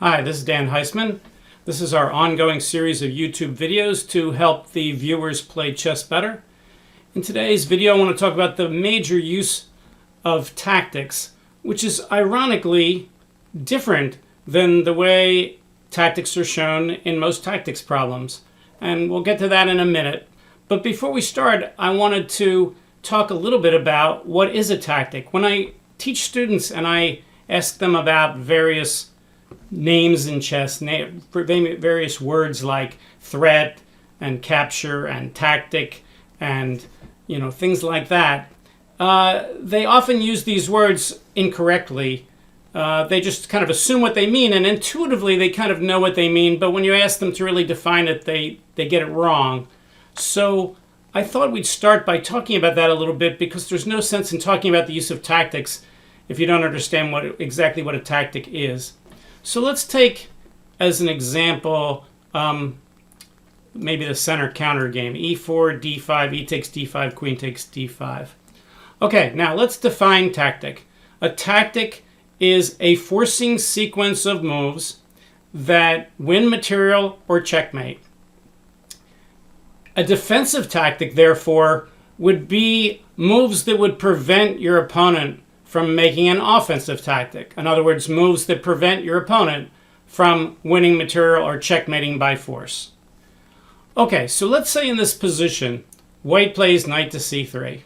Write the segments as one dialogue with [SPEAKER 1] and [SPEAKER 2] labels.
[SPEAKER 1] Hi, this is Dan Heisman. This is our ongoing series of YouTube videos to help the viewers play chess better. In today's video, I want to talk about the major use of tactics, which is ironically different than the way tactics are shown in most tactics problems. And we'll get to that in a minute. But before we start, I wanted to talk a little bit about what is a tactic. When I teach students and I ask them about various names in chess, various words like threat and capture and tactic and things like that, they often use these words incorrectly. They just kind of assume what they mean, and intuitively they kind of know what they mean, but when you ask them to really define it, they get it wrong. So I thought we'd start by talking about that a little bit, because there's no sense in talking about the use of tactics if you don't understand exactly what a tactic is. So let's take as an example maybe the center counter game. e4, d5, e takes d5, queen takes d5. Okay, now let's define tactic. A tactic is a forcing sequence of moves that win material or checkmate. A defensive tactic, therefore, would be moves that would prevent your opponent from making an offensive tactic. In other words, moves that prevent your opponent from winning material or checkmating by force. Okay, so let's say in this position, white plays knight to c3.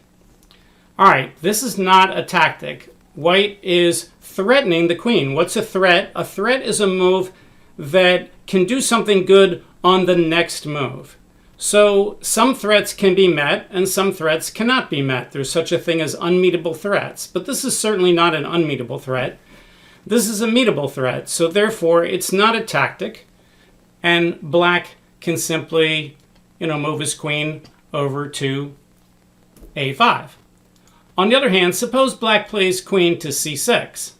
[SPEAKER 1] All right, this is not a tactic. White is threatening the queen. What's a threat? A threat is a move that can do something good on the next move. So some threats can be met and some threats cannot be met. There's such a thing as unmeetable threats, but this is certainly not an unmeetable threat. This is a meetable threat, so therefore it's not a tactic, and black can simply, move his queen over to a5. On the other hand, suppose black plays queen to c6.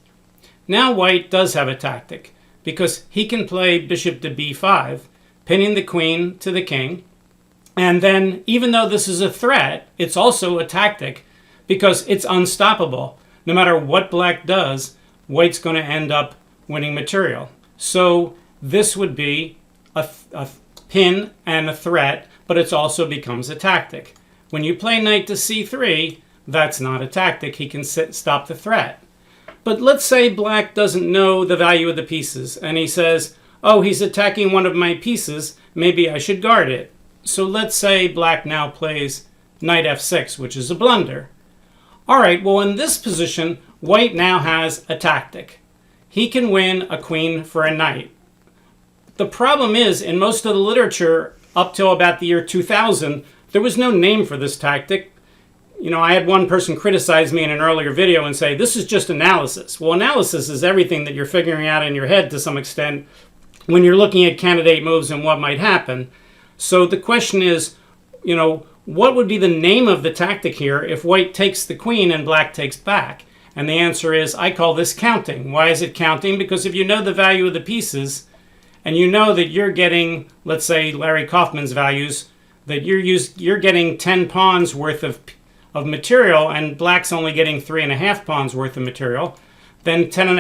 [SPEAKER 1] Now white does have a tactic, because he can play bishop to b5, pinning the queen to the king. And then, even though this is a threat, it's also a tactic because it's unstoppable. No matter what black does, white's going to end up winning material. So this would be a pin and a threat, but it also becomes a tactic. When you play knight to c3, that's not a tactic. He can stop the threat. But let's say black doesn't know the value of the pieces, and he says, oh, he's attacking one of my pieces, maybe I should guard it. So let's say black now plays knight f6, which is a blunder. All right, well, in this position, white now has a tactic. He can win a queen for a knight. The problem is, in most of the literature up till about the year 2000, there was no name for this tactic. I had one person criticize me in an earlier video and say, this is just analysis. Well, analysis is everything that you're figuring out in your head to some extent when you're looking at candidate moves and what might happen. So the question is, what would be the name of the tactic here if white takes the queen and black takes back? And the answer is, I call this counting. Why is it counting? Because if you know the value of the pieces, and you know that you're getting, let's say, Larry Kaufman's values, that you're getting 10 pawns worth of material, and black's only getting 3.5 pawns worth of material, then 10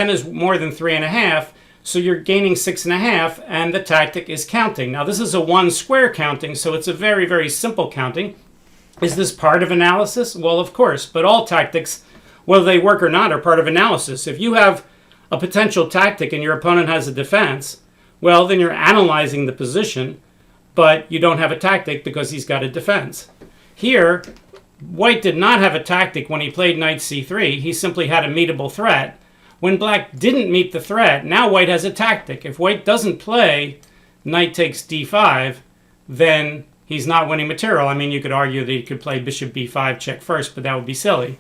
[SPEAKER 1] is more than 3.5. So you're gaining 6.5, and the tactic is counting. Now, this is a one square counting, so it's a very, very simple counting. Is this part of analysis? Well, of course, but all tactics, whether they work or not, are part of analysis. If you have a potential tactic and your opponent has a defense, well, then you're analyzing the position, but you don't have a tactic because he's got a defense. Here, white did not have a tactic when he played knight c3. He simply had a meetable threat. When black didn't meet the threat, now white has a tactic. If white doesn't play knight takes d5, then he's not winning material. I mean, you could argue that he could play bishop b5 check first, but that would be silly.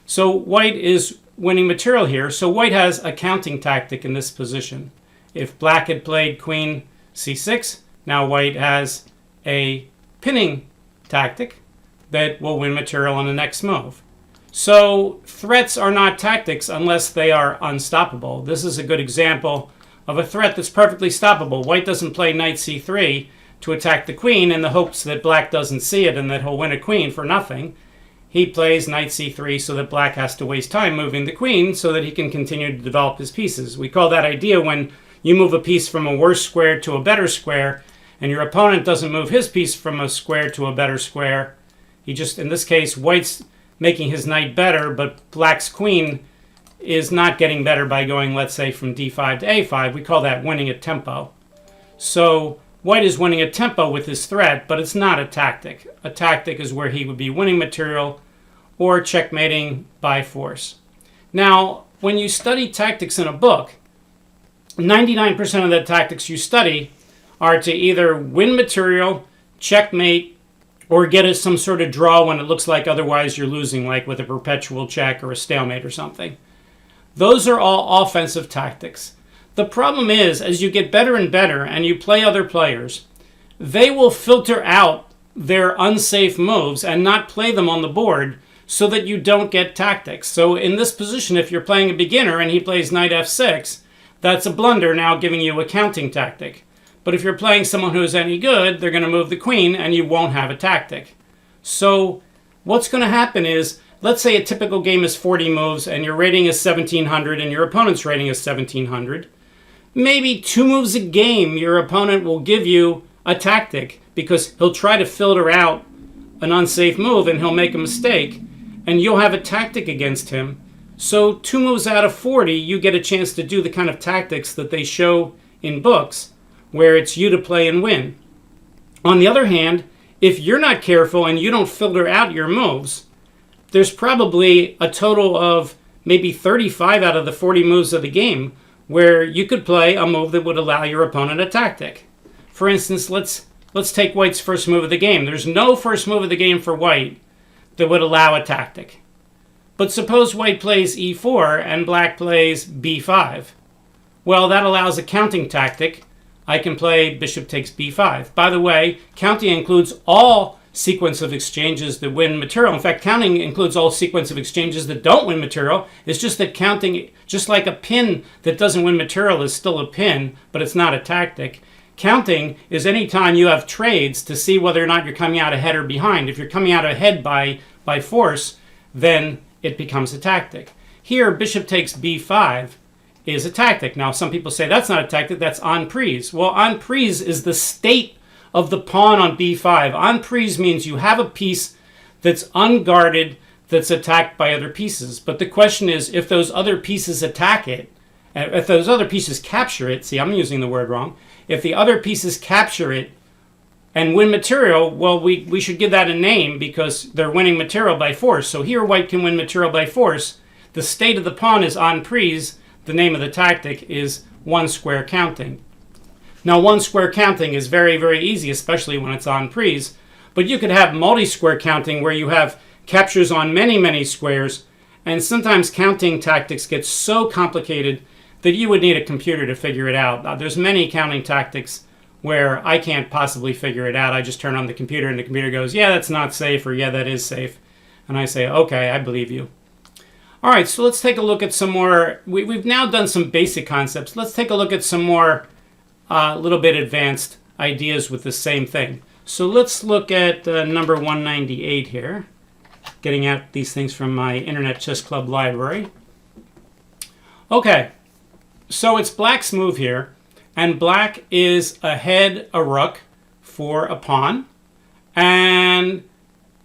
[SPEAKER 1] So white is winning material here. So white has a counting tactic in this position. If black had played queen c6, now white has a pinning tactic that will win material on the next move. So threats are not tactics unless they are unstoppable. This is a good example of a threat that's perfectly stoppable. White doesn't play knight c3 to attack the queen in the hopes that black doesn't see it and that he'll win a queen for nothing. He plays knight c3 so that black has to waste time moving the queen so that he can continue to develop his pieces. We call that idea when you move a piece from a worse square to a better square, and your opponent doesn't move his piece from a square to a better square. He just, in this case, white's making his knight better, but black's queen is not getting better by going, let's say, from d5 to a5. We call that winning at tempo. So white is winning at tempo with his threat, but it's not a tactic. A tactic is where he would be winning material or checkmating by force. Now, when you study tactics in a book, 99% of the tactics you study are to either win material, checkmate, or get us some sort of draw when it looks like otherwise you're losing, like with a perpetual check or a stalemate or something. Those are all offensive tactics. The problem is, as you get better and better and you play other players, they will filter out their unsafe moves and not play them on the board so that you don't get tactics. So in this position, if you're playing a beginner and he plays knight f6, that's a blunder now giving you a counting tactic. But if you're playing someone who's any good, they're going to move the queen and you won't have a tactic. So what's going to happen is, let's say a typical game is 40 moves and your rating is 1700 and your opponent's rating is 1700. Maybe 2 moves a game your opponent will give you a tactic because he'll try to filter out an unsafe move and he'll make a mistake and you'll have a tactic against him. So 2 moves out of 40, you get a chance to do the kind of tactics that they show in books where it's you to play and win. On the other hand, if you're not careful and you don't filter out your moves, there's probably a total of maybe 35 out of the 40 moves of the game where you could play a move that would allow your opponent a tactic. For instance, let's take white's first move of the game. There's no first move of the game for white that would allow a tactic. But suppose white plays e4 and black plays b5. Well, that allows a counting tactic. I can play bishop takes b5. By the way, counting includes all sequence of exchanges that win material. In fact, counting includes all sequence of exchanges that don't win material. It's just that counting, just like a pin that doesn't win material is still a pin, but it's not a tactic. Counting is any time you have trades to see whether or not you're coming out ahead or behind. If you're coming out ahead by force, then it becomes a tactic. Here, bishop takes b5 is a tactic. Now, some people say that's not a tactic, that's en prise. Well, en prise is the state of the pawn on b5. En prise means you have a piece that's unguarded, that's attacked by other pieces. But the question is, if those other pieces attack it, if those other pieces capture it, see, I'm using the word wrong. If the other pieces capture it and win material, well, we should give that a name because they're winning material by force. So here white can win material by force. The state of the pawn is en prise. The name of the tactic is one square counting. Now, one square counting is very, very easy, especially when it's en prise. But you could have multi-square counting where you have captures on many, many squares. And sometimes counting tactics get so complicated that you would need a computer to figure it out. There's many counting tactics where I can't possibly figure it out. I just turn on the computer and the computer goes, yeah, that's not safe, or yeah, that is safe. And I say, okay, I believe you. All right, so let's take a look at some more. We've now done some basic concepts. Let's take a look at some more little bit advanced ideas with the same thing. So let's look at number 198 here, getting out these things from my Internet Chess Club library. Okay, so it's black's move here, and black is ahead a rook for a pawn. And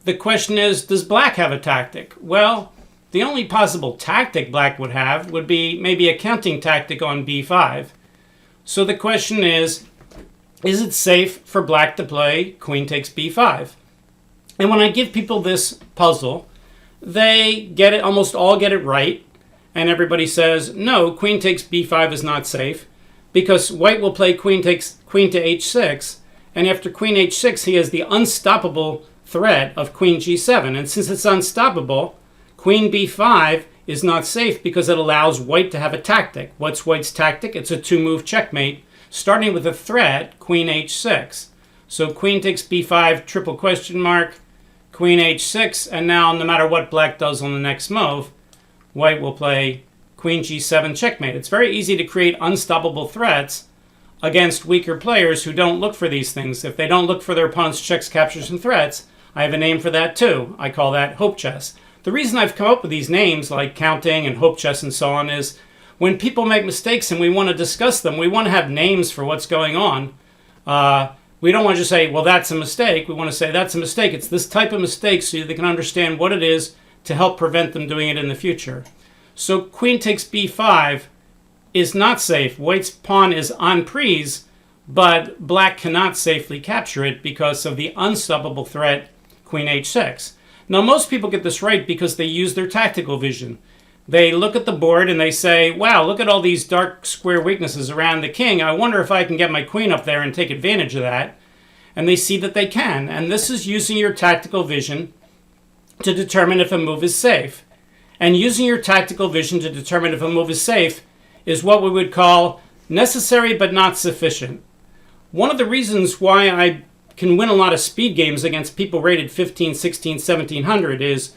[SPEAKER 1] the question is, does black have a tactic? Well, the only possible tactic black would have would be maybe a counting tactic on b5. So the question is it safe for black to play queen takes b5? And when I give people this puzzle, they get it, almost all get it right. And everybody says, no, queen takes b5 is not safe because white will play queen to h6. And after queen h6, he has the unstoppable threat of queen g7. And since it's unstoppable, queen b5 is not safe because it allows white to have a tactic. What's white's tactic? It's a 2-move checkmate, starting with a threat, queen h6. So queen takes b5, triple question mark, queen h6, and now no matter what black does on the next move, white will play queen g7 checkmate. It's very easy to create unstoppable threats against weaker players who don't look for these things. If they don't look for their opponent's checks, captures, and threats, I have a name for that too. I call that hope chess. The reason I've come up with these names like counting and hope chess and so on is when people make mistakes and we want to discuss them, we want to have names for what's going on. We don't want to just say, well, that's a mistake. We want to say, that's a mistake. It's this type of mistake so they can understand what it is to help prevent them doing it in the future. So queen takes b5 is not safe. White's pawn is en prise, but black cannot safely capture it because of the unstoppable threat, queen h6. Now, most people get this right because they use their tactical vision. They look at the board and they say, wow, look at all these dark square weaknesses around the king. I wonder if I can get my queen up there and take advantage of that. And they see that they can. And this is using your tactical vision to determine if a move is safe. And using your tactical vision to determine if a move is safe is what we would call necessary but not sufficient. One of the reasons why I can win a lot of speed games against people rated 15, 16, 1700 is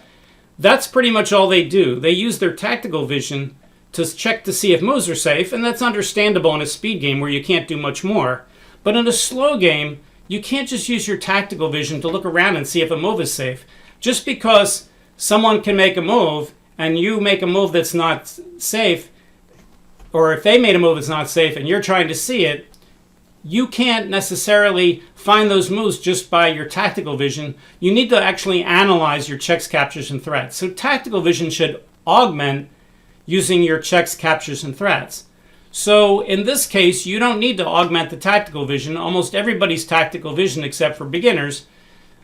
[SPEAKER 1] that's pretty much all they do. They use their tactical vision to check to see if moves are safe, and that's understandable in a speed game where you can't do much more. But in a slow game, you can't just use your tactical vision to look around and see if a move is safe. Just because someone can make a move and you make a move that's not safe, or if they made a move that's not safe and you're trying to see it, you can't necessarily find those moves just by your tactical vision. You need to actually analyze your checks, captures, and threats. So tactical vision should augment using your checks, captures, and threats. So in this case, you don't need to augment the tactical vision. Almost everybody's tactical vision, except for beginners,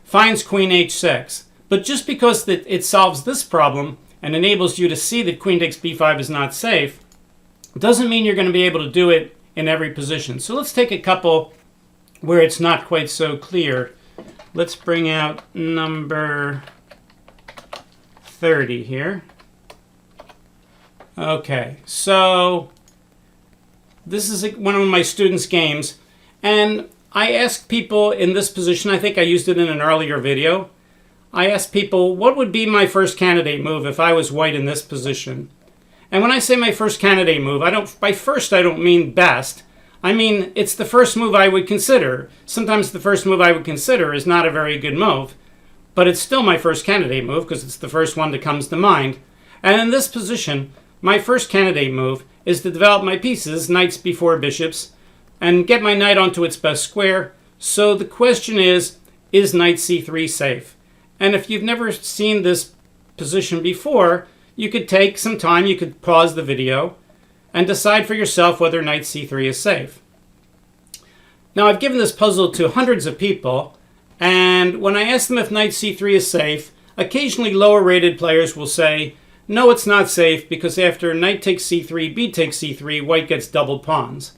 [SPEAKER 1] finds queen h6. But just because it solves this problem and enables you to see that queen takes b5 is not safe, doesn't mean you're going to be able to do it in every position. So let's take a couple where it's not quite so clear. Let's bring out number 30 here. Okay, so this is one of my students' games, and I asked people in this position, I think I used it in an earlier video, I asked people, what would be my first candidate move if I was white in this position? And when I say my first candidate move, by first I don't mean best. I mean, it's the first move I would consider. Sometimes the first move I would consider is not a very good move, but it's still my first candidate move because it's the first one that comes to mind. And in this position, my first candidate move is to develop my pieces, knights before bishops, and get my knight onto its best square. So the question is knight c3 safe? And if you've never seen this position before, you could take some time, you could pause the video, and decide for yourself whether knight c3 is safe. Now, I've given this puzzle to hundreds of people, and when I ask them if knight c3 is safe, occasionally lower rated players will say, no, it's not safe because after knight takes c3, b takes c3, white gets doubled pawns.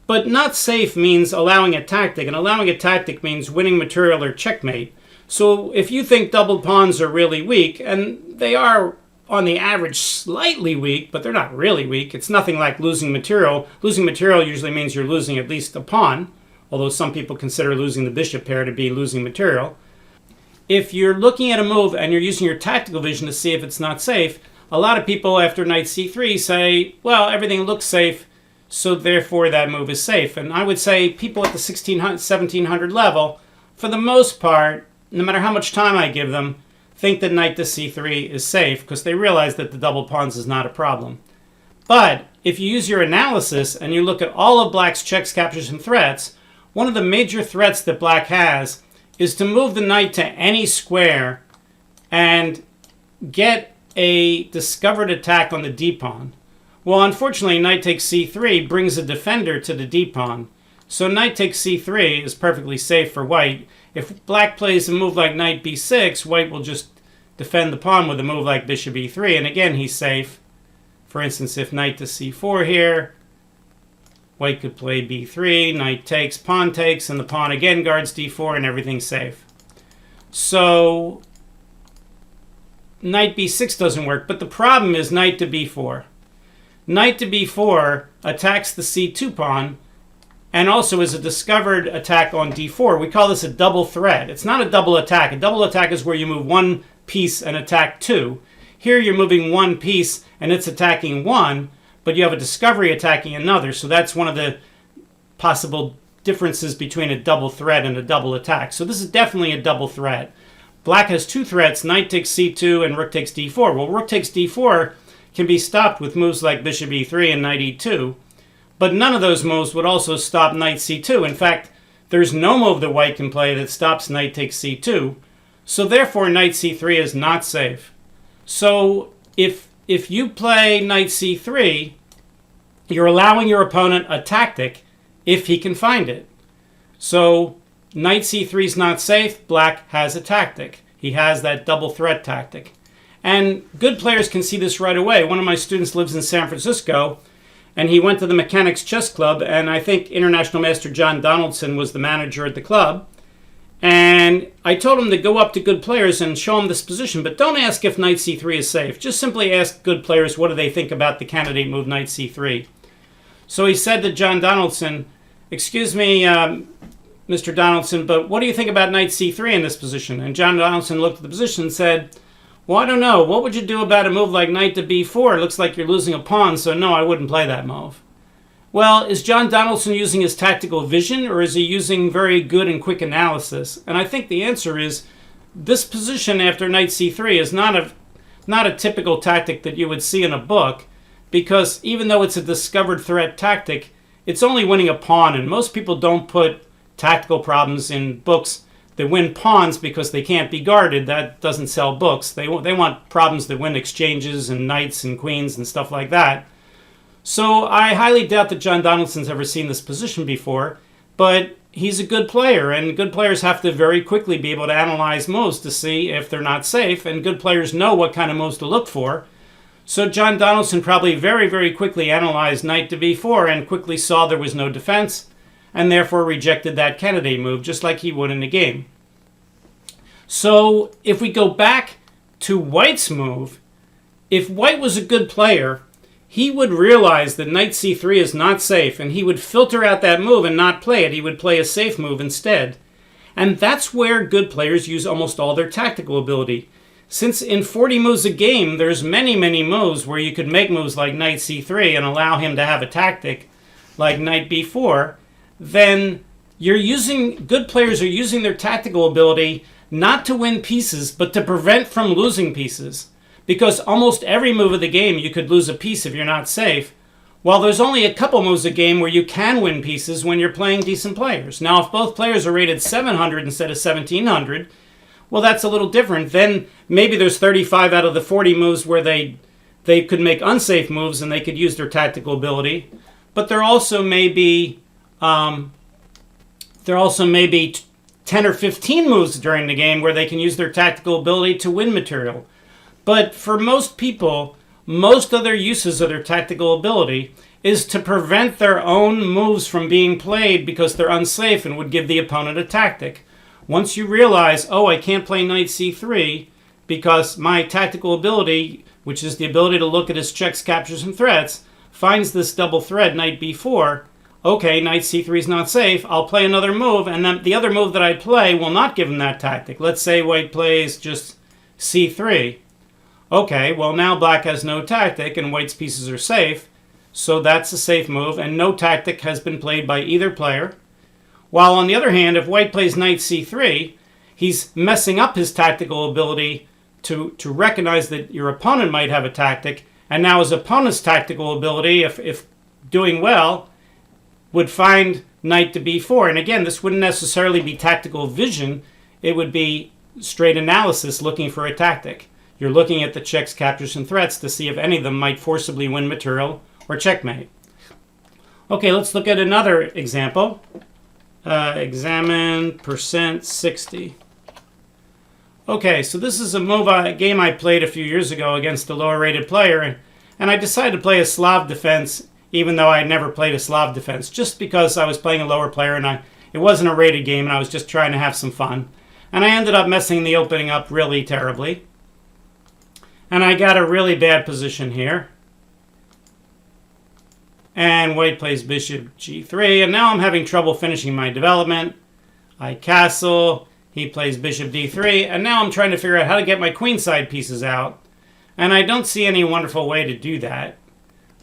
[SPEAKER 1] But not safe means allowing a tactic, and allowing a tactic means winning material or checkmate. So if you think doubled pawns are really weak, and they are on the average slightly weak, but they're not really weak. It's nothing like losing material. Losing material usually means you're losing at least a pawn, although some people consider losing the bishop pair to be losing material. If you're looking at a move and you're using your tactical vision to see if it's not safe, a lot of people after knight c3 say, well, everything looks safe, so therefore that move is safe. And I would say people at the 1700 level, for the most part, no matter how much time I give them, think that knight to c3 is safe because they realize that the double pawns is not a problem. But if you use your analysis and you look at all of black's checks, captures, and threats, one of the major threats that black has is to move the knight to any square and get a discovered attack on the d-pawn. Well, unfortunately, knight takes c3 brings a defender to the d-pawn. So knight takes c3 is perfectly safe for white. If black plays a move like knight b6, white will just defend the pawn with a move like bishop e3, and again he's safe. For instance, if knight to c4 here, white could play b3, knight takes, pawn takes, and the pawn again guards d4, and everything's safe. So knight b6 doesn't work, but the problem is knight to b4. Knight to b4 attacks the c2 pawn, and also is a discovered attack on d4. We call this a double threat. It's not a double attack. A double attack is where you move one piece and attack two. Here you're moving one piece and it's attacking one, but you have a discovery attacking another. So that's one of the possible differences between a double threat and a double attack. So this is definitely a double threat. Black has two threats, knight takes c2 and rook takes d4. Well, rook takes d4 can be stopped with moves like bishop e3 and knight e2, but none of those moves would also stop knight c2. In fact, there's no move that white can play that stops knight takes c2, so therefore knight c3 is not safe. So if you play knight c3, you're allowing your opponent a tactic if he can find it. So knight c3 is not safe, black has a tactic. He has that double threat tactic. And good players can see this right away. One of my students lives in San Francisco, and he went to the Mechanics Chess Club, and I think International Master John Donaldson was the manager at the club. And I told him to go up to good players and show them this position, but don't ask if knight c3 is safe. Just simply ask good players what do they think about the candidate move knight c3. So he said to John Donaldson, "Excuse me, Mr. Donaldson, but what do you think about knight c3 in this position?" And John Donaldson looked at the position and said, "Well, I don't know. What would you do about a move like knight to b4? It looks like you're losing a pawn, so no, I wouldn't play that move." Well, is John Donaldson using his tactical vision, or is he using very good and quick analysis? And I think the answer is this position after knight c3 is not a typical tactic that you would see in a book, because even though it's a discovered threat tactic, it's only winning a pawn, and most people don't put tactical problems in books that win pawns because they can't be guarded. That doesn't sell books. They want problems that win exchanges and knights and queens and stuff like that. So I highly doubt that John Donaldson's ever seen this position before, but he's a good player, and good players have to very quickly be able to analyze moves to see if they're not safe, and good players know what kind of moves to look for. So John Donaldson probably very, very quickly analyzed knight to b4 and quickly saw there was no defense, and therefore rejected that candidate move, just like he would in a game. So if we go back to white's move, if white was a good player, he would realize that knight c3 is not safe, and he would filter out that move and not play it. He would play a safe move instead. And that's where good players use almost all their tactical ability. Since in 40 moves a game, there's many, many moves where you could make moves like knight c3 and allow him to have a tactic like knight b4, then good players are using their tactical ability not to win pieces, but to prevent from losing pieces. Because almost every move of the game you could lose a piece if you're not safe, while there's only a couple moves a game where you can win pieces when you're playing decent players. Now, if both players are rated 700 instead of 1700, well, that's a little different. Then maybe there's 35 out of the 40 moves where they could make unsafe moves and they could use their tactical ability. But there also may be 10 or 15 moves during the game where they can use their tactical ability to win material. But for most people, most of their uses of their tactical ability is to prevent their own moves from being played because they're unsafe and would give the opponent a tactic. Once you realize, oh, I can't play knight c3 because my tactical ability, which is the ability to look at his checks, captures, and threats, finds this double threat, knight b4. Okay, knight c3 is not safe. I'll play another move, and then the other move that I play will not give him that tactic. Let's say white plays just c3. Okay, well now black has no tactic, and white's pieces are safe, so that's a safe move, and no tactic has been played by either player. While on the other hand, if white plays knight c3, he's messing up his tactical ability to recognize that your opponent might have a tactic, and now his opponent's tactical ability, if doing well, would find knight to b4. And again, this wouldn't necessarily be tactical vision. It would be straight analysis looking for a tactic. You're looking at the checks, captures, and threats to see if any of them might forcibly win material or checkmate. Okay, let's look at another example. Examine %60. Okay, so this is a game I played a few years ago against a lower-rated player, and I decided to play a Slav defense, even though I had never played a Slav defense, just because I was playing a lower player, and it wasn't a rated game, and I was just trying to have some fun. And I ended up messing the opening up really terribly. And I got a really bad position here. And white plays bishop g3, and now I'm having trouble finishing my development. I castle, he plays bishop d3, and now I'm trying to figure out how to get my queenside pieces out. And I don't see any wonderful way to do that.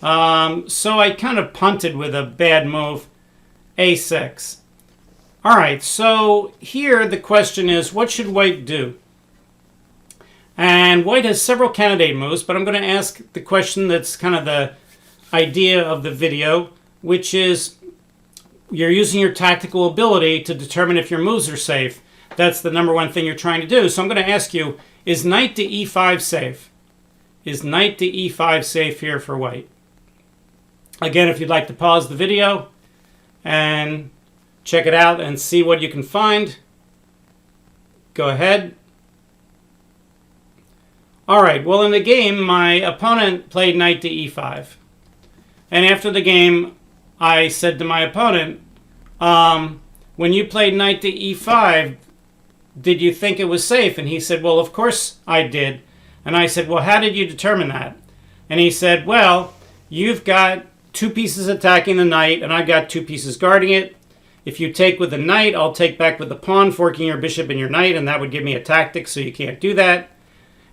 [SPEAKER 1] So I kind of punted with a bad move, a6. All right, so here the question is, what should white do? And white has several candidate moves, but I'm going to ask the question that's kind of the idea of the video, which is you're using your tactical ability to determine if your moves are safe. That's the number one thing you're trying to do. So I'm going to ask you, is knight to e5 safe? Is knight to e5 safe here for white? Again, if you'd like to pause the video and check it out and see what you can find, go ahead. All right, well, in the game, my opponent played knight to e5. And after the game, I said to my opponent, when you played knight to e5, did you think it was safe? And he said, well, of course I did. And I said, well, how did you determine that? And he said, well, you've got two pieces attacking the knight, and I've got two pieces guarding it. If you take with the knight, I'll take back with the pawn, forking your bishop and your knight, and that would give me a tactic, so you can't do that.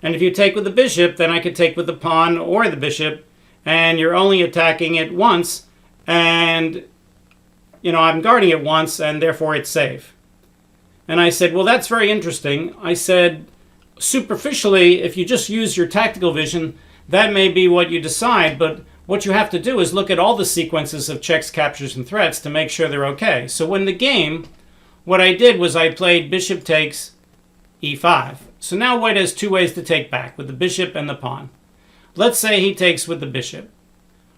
[SPEAKER 1] And if you take with the bishop, then I could take with the pawn or the bishop, and you're only attacking it once, and, I'm guarding it once, and therefore it's safe. And I said, well, that's very interesting. I said, superficially, if you just use your tactical vision, that may be what you decide, but what you have to do is look at all the sequences of checks, captures, and threats to make sure they're okay. So in the game, what I did was I played bishop takes e5. So now white has two ways to take back, with the bishop and the pawn. Let's say he takes with the bishop.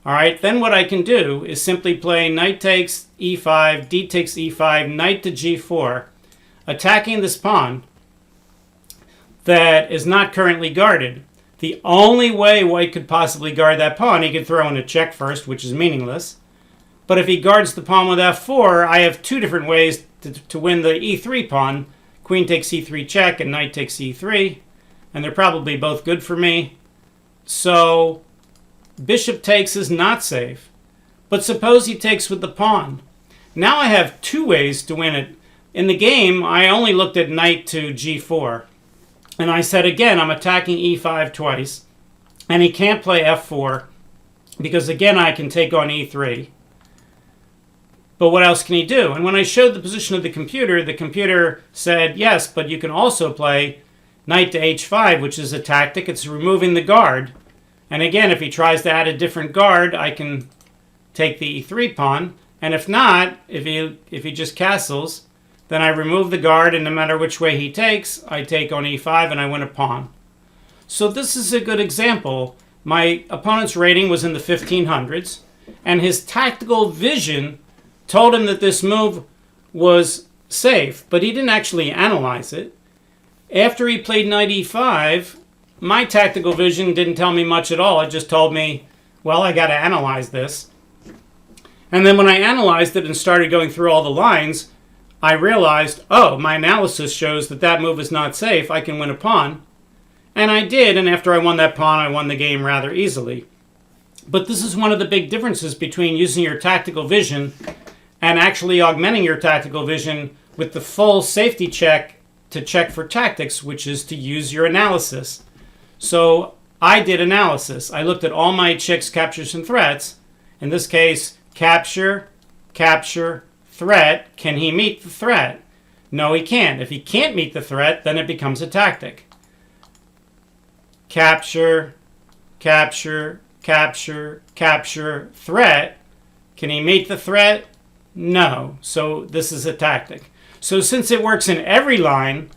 [SPEAKER 1] All right, then what I can do is simply play knight takes e5, d takes e5, knight to g4, attacking this pawn that is not currently guarded. The only way white could possibly guard that pawn, he could throw in a check first, which is meaningless. But if he guards the pawn with f4, I have two different ways to win the e3 pawn. Queen takes e3 check and knight takes e3. And they're probably both good for me. So bishop takes is not safe. But suppose he takes with the pawn. Now I have two ways to win it. In the game, I only looked at knight to g4. And I said, again, I'm attacking e5 twice. And he can't play f4 because, again, I can take on e3. But what else can he do? And when I showed the position of the computer said, yes, but you can also play knight to h5, which is a tactic. It's removing the guard. And again, if he tries to add a different guard, I can take the e3 pawn. And if not, if he just castles, then I remove the guard, and no matter which way he takes, I take on e5 and I win a pawn. So this is a good example. My opponent's rating was in the 1500s, and his tactical vision told him that this move was safe, but he didn't actually analyze it. After he played knight e5, my tactical vision didn't tell me much at all. It just told me, well, I got to analyze this. And then when I analyzed it and started going through all the lines, I realized, oh, my analysis shows that that move is not safe. I can win a pawn. And I did, and after I won that pawn, I won the game rather easily. But this is one of the big differences between using your tactical vision and actually augmenting your tactical vision with the full safety check to check for tactics, which is to use your analysis. So I did analysis. I looked at all my checks, captures, and threats. In this case, capture, capture, threat. Can he meet the threat? No, he can't. If he can't meet the threat, then it becomes a tactic. Capture, capture, capture, capture, threat. Can he meet the threat? No. So this is a tactic. So since it works in every line,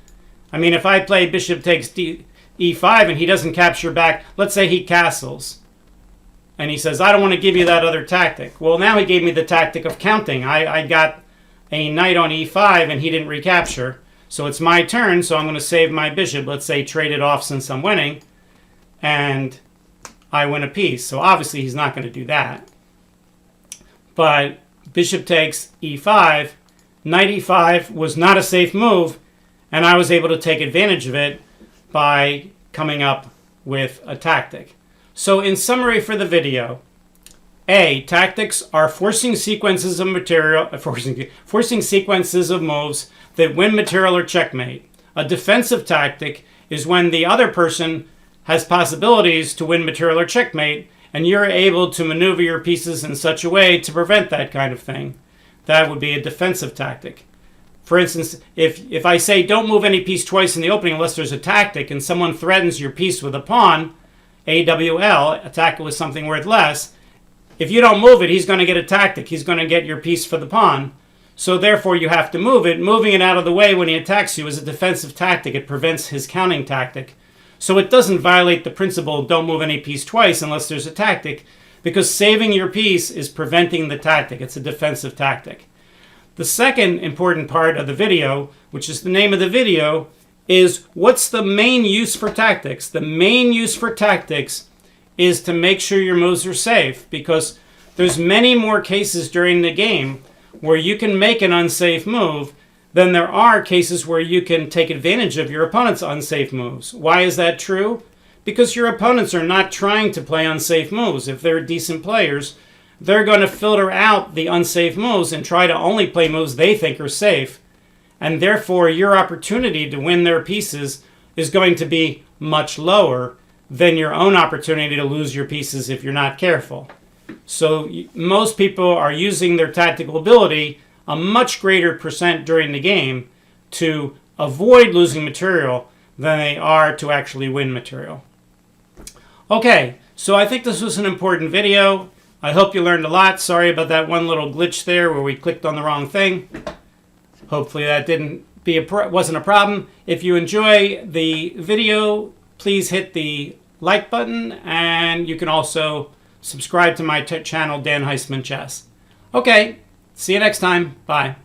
[SPEAKER 1] I mean, if I play bishop takes e5 and he doesn't capture back, let's say he castles. And he says, I don't want to give you that other tactic. Well, now he gave me the tactic of counting. I got a knight on e5 and he didn't recapture. So it's my turn, so I'm going to save my bishop. Let's say trade it off since I'm winning. And I win a piece. So obviously he's not going to do that. But bishop takes e5. Knight e5 was not a safe move. And I was able to take advantage of it by coming up with a tactic. So in summary for the video, A, tactics are forcing sequences of forcing sequences of moves that win material or checkmate. A defensive tactic is when the other person has possibilities to win material or checkmate, and you're able to maneuver your pieces in such a way to prevent that kind of thing. That would be a defensive tactic. For instance, if I say don't move any piece twice in the opening unless there's a tactic, and someone threatens your piece with a pawn, AWL, attack it with something worth less, if you don't move it, he's going to get a tactic. He's going to get your piece for the pawn. So therefore, you have to move it. Moving it out of the way when he attacks you is a defensive tactic. It prevents his counting tactic. So it doesn't violate the principle, don't move any piece twice unless there's a tactic, because saving your piece is preventing the tactic. It's a defensive tactic. The second important part of the video, which is the name of the video, is what's the main use for tactics? The main use for tactics is to make sure your moves are safe, because there's many more cases during the game where you can make an unsafe move than there are cases where you can take advantage of your opponent's unsafe moves. Why is that true? Because your opponents are not trying to play unsafe moves. If they're decent players, they're going to filter out the unsafe moves and try to only play moves they think are safe. And therefore, your opportunity to win their pieces is going to be much lower than your own opportunity to lose your pieces if you're not careful. So most people are using their tactical ability a much greater percent during the game to avoid losing material than they are to actually win material. Okay, so I think this was an important video. I hope you learned a lot. Sorry about that one little glitch there where we clicked on the wrong thing. Hopefully that wasn't a problem. If you enjoy the video, please hit the like button, and you can also subscribe to my channel, Dan Heisman Chess. Okay, see you next time. Bye.